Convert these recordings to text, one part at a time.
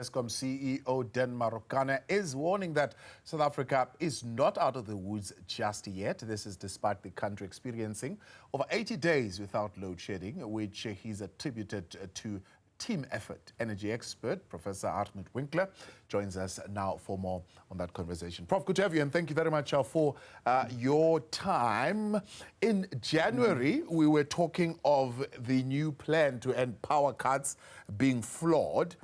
Eskom CEO Dan Marokana is warning that South Africa is not out of the woods just yet. This is despite the country experiencing over 80 days without load shedding, which he's attributed to team effort. Energy expert Professor Hartmut Winkler joins us now for more on that conversation. Prof, good to have you, and thank you very much for your time. In January, we were talking of the new plan to end power cuts being flawed.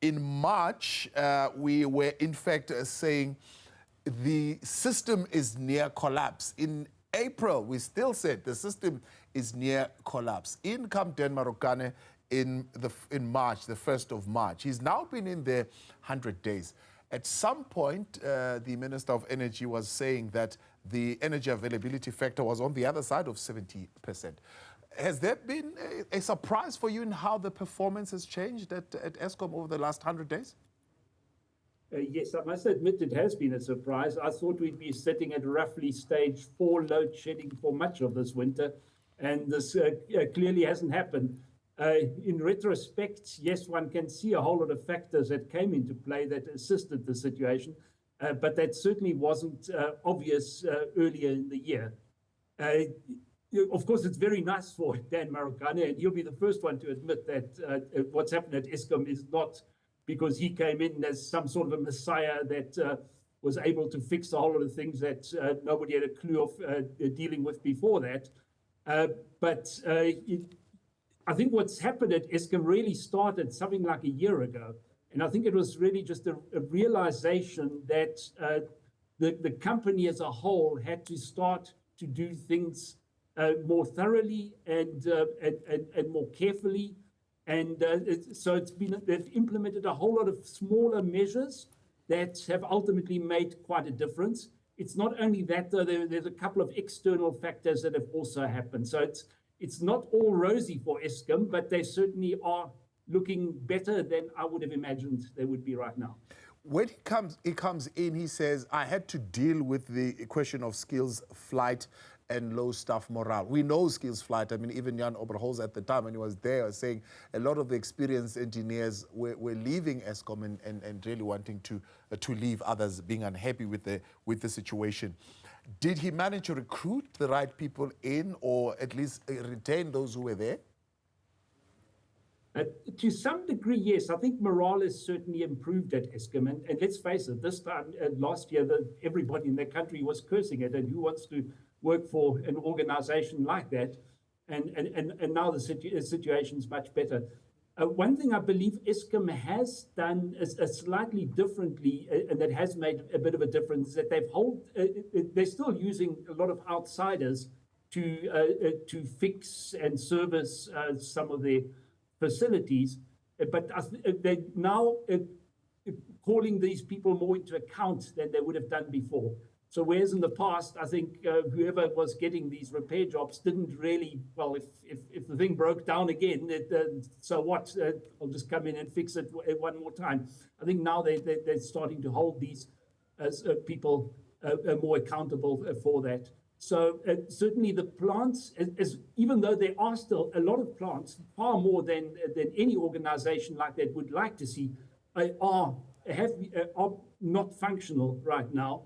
In March, we were in fact saying the system is near collapse. In April, we still said the system is near collapse. In come Dan Marokana in March, the 1st of March. He's now been in there 100 days. At some point, the Minister of Energy was saying that the energy availability factor was on the other side of 70%. Has there been a surprise for you in how the performance has changed at Eskom over the last 100 days? Yes, I must admit it has been a surprise. I thought we'd be sitting at roughly stage 4 load shedding for much of this winter, and this clearly hasn't happened. In retrospect, yes, one can see a whole lot of factors that came into play that assisted the situation, but that certainly wasn't obvious earlier in the year. Of course, it's very nice for Dan Marokana, and he'll be the first one to admit that what's happened at Eskom is not because he came in as some sort of a messiah that was able to fix a whole lot of things that nobody had a clue of dealing with before that. But I think what's happened at Eskom really started something like a year ago. And I think it was really just a realization that the company as a whole had to start to do things more thoroughly and more carefully. And so they've implemented a whole lot of smaller measures that have ultimately made quite a difference. It's not only that, though, there's a couple of external factors that have also happened. So it's not all rosy for Eskom, but they certainly are looking better than I would have imagined they would be right now. When he comes in, he says, I had to deal with the question of skills flight and low staff morale. We know skills flight. I mean, even Jan Oberholz at the time when he was there was saying a lot of the experienced engineers were leaving Eskom and really wanting to leave, others being unhappy with the situation. Did he manage to recruit the right people in, or at least retain those who were there? To some degree, yes. I think morale has certainly improved at Eskom. And let's face it, this time last year, everybody in the country was cursing it. And who wants to work for an organization like that? And now the situation is much better. One thing I believe Eskom has done slightly differently, and that has made a bit of a difference, is that they're still using a lot of outsiders to fix and service some of their facilities, but they're now calling these people more into account than they would have done before. So whereas in the past, I think whoever was getting these repair jobs didn't really, well, if the thing broke down again, so what? I'll just come in and fix it one more time. I think now they're starting to hold these people more accountable for that. So certainly the plants, even though there are still a lot of plants, far more than any organization like that would like to see, are not functional right now.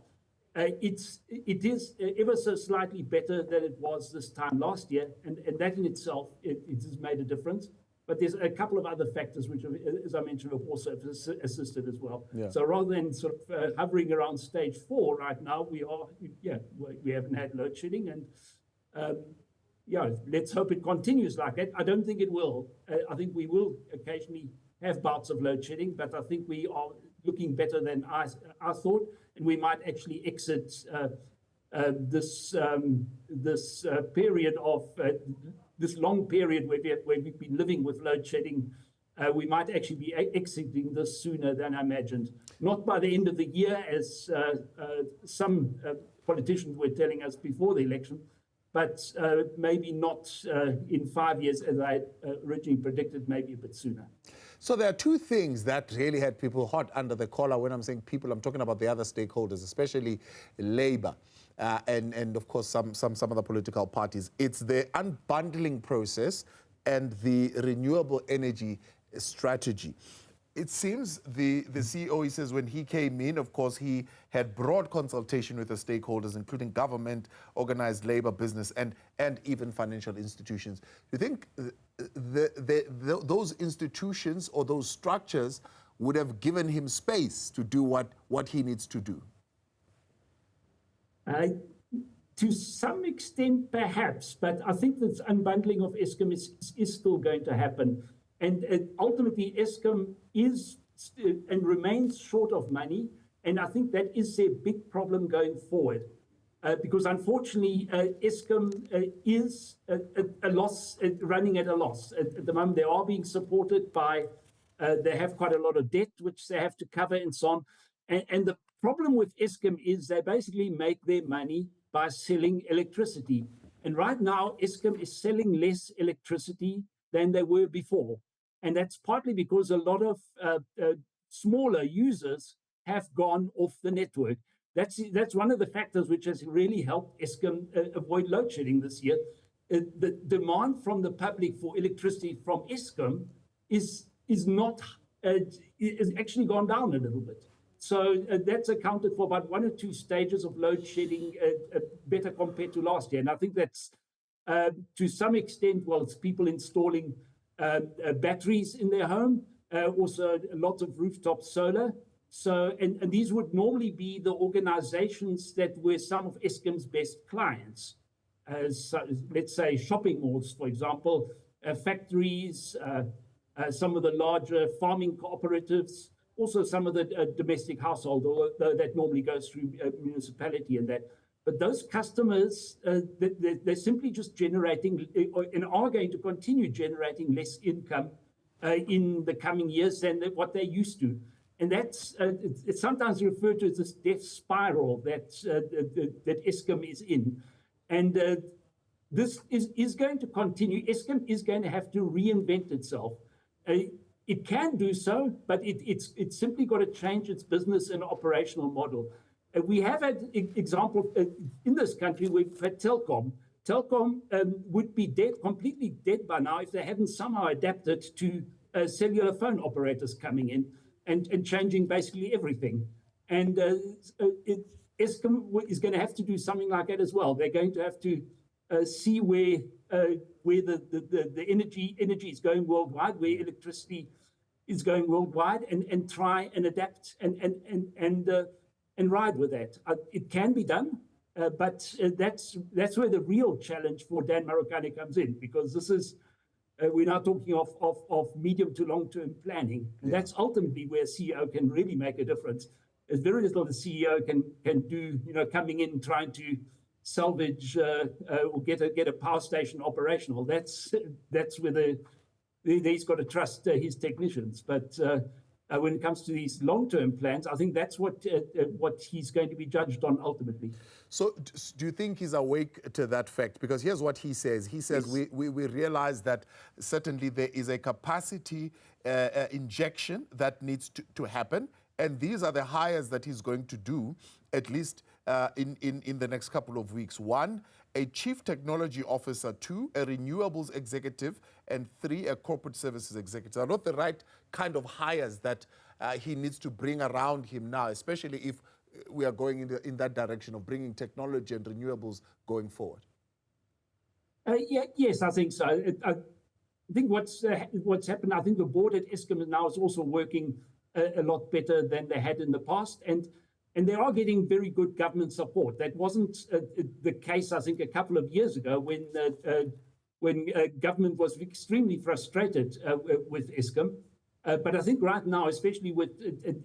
It is ever so slightly better than it was this time last year, and that in itself, it has made a difference. But there's a couple of other factors which, as I mentioned, have also assisted as well. Yeah. So rather than sort of hovering around stage 4 right now, we haven't had load shedding, and let's hope it continues like that. I don't think it will. I think we will occasionally have bouts of load shedding, but I think we are looking better than I thought, and we might actually exit this period of this long period where we've been living with load shedding. We might actually be exiting this sooner than I imagined. Not by the end of the year, as some politicians were telling us before the election, but maybe not in 5 years, as I originally predicted, maybe a bit sooner. So there are two things that really had people hot under the collar. When I'm saying people, I'm talking about the other stakeholders, especially Labour. And of course some other political parties. It's the unbundling process and the renewable energy strategy. It seems the CEO, he says, when he came in, of course, he had broad consultation with the stakeholders, including government, organized labor, business, and even financial institutions. Do you think those institutions or those structures would have given him space to do what he needs to do? To some extent, perhaps, but I think this unbundling of Eskom is still going to happen. And ultimately, Eskom is and remains short of money. And I think that is a big problem going forward. Because unfortunately, Eskom is a loss, running at a loss. At the moment, they are being supported by, they have quite a lot of debt, which they have to cover and so on. And the problem with Eskom is they basically make their money by selling electricity. And right now, Eskom is selling less electricity than they were before. And that's partly because a lot of smaller users have gone off the network. That's one of the factors which has really helped Eskom avoid load shedding this year. The demand from the public for electricity from Eskom is actually gone down a little bit. So that's accounted for about 1 or 2 stages of load shedding better compared to last year. And I think that's to some extent, well, it's people installing batteries in their home, also lots of rooftop solar. So, and these would normally be the organizations that were some of Eskom's best clients. So, let's say shopping malls, for example, factories, some of the larger farming cooperatives, also some of the domestic household, although that normally goes through municipality and that. But those customers, they're simply just generating and are going to continue generating less income in the coming years than what they used to. And that's it's sometimes referred to as this death spiral that Eskom is in. And this is going to continue. Eskom is going to have to reinvent itself. It can do so, but it's simply got to change its business and operational model. We have had example in this country. We've had Telkom. Telkom would be completely dead by now if they hadn't somehow adapted to cellular phone operators coming in and changing basically everything. And Eskom is going to have to do something like that as well. They're going to have to see where the energy is going worldwide, where electricity is going worldwide, and try and adapt and ride with that. It can be done, but that's where the real challenge for Dan Marokane comes in, because this is we're now talking of medium to long-term planning, and that's ultimately where a CEO can really make a difference. There's very little the CEO can do, coming in trying to salvage or get a power station operational. That's where he's got to trust his technicians. But when it comes to these long-term plans, I think that's what he's going to be judged on ultimately. So do you think he's awake to that fact? Because here's what he says. He says, yes, we realize that certainly there is a capacity injection that needs to happen. And these are the hires that he's going to do, at least in the next couple of weeks. 1, a chief technology officer. 2, a renewables executive. And 3, a corporate services executive. Are not the right kind of hires that he needs to bring around him now, especially if we are going in that direction of bringing technology and renewables going forward? Yes, I think so. I think what's happened, I think the board at Eskom now is also working a lot better than they had in the past, and they are getting very good government support. That wasn't the case, I think, a couple of years ago when government was extremely frustrated with Eskom. But I think right now, especially with,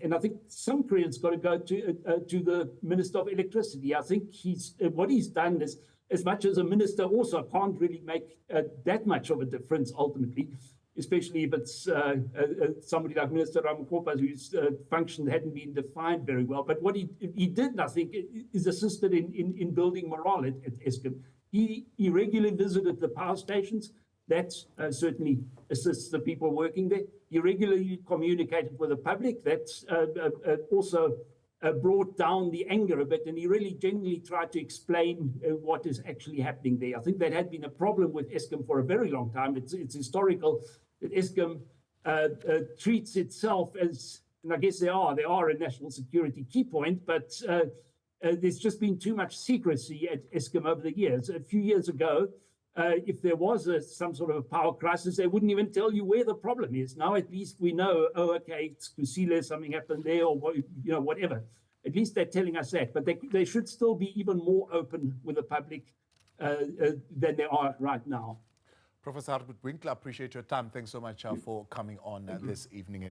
and I think some credit's got to go to the Minister of Electricity. I think what he's done is, as much as a minister also can't really make that much of a difference ultimately, especially if it's somebody like Minister Ramokgopa, whose function hadn't been defined very well. But what he did, I think, is assisted in building morale at Eskom. He regularly visited the power stations. That certainly assists the people working there. He regularly communicated with the public. That's also brought down the anger a bit, and he really genuinely tried to explain what is actually happening there. I think that had been a problem with Eskom for a very long time. It's historical that Eskom treats itself as, and I guess they are a national security key point, but there's just been too much secrecy at Eskom over the years. A few years ago, if there was some sort of a power crisis, they wouldn't even tell you where the problem is. Now at least we know, oh, okay, it's Kusile, something happened there, or whatever. At least they're telling us that. But they should still be even more open with the public than they are right now. Professor Hartmut Winkler, appreciate your time. Thanks so much for coming on this evening.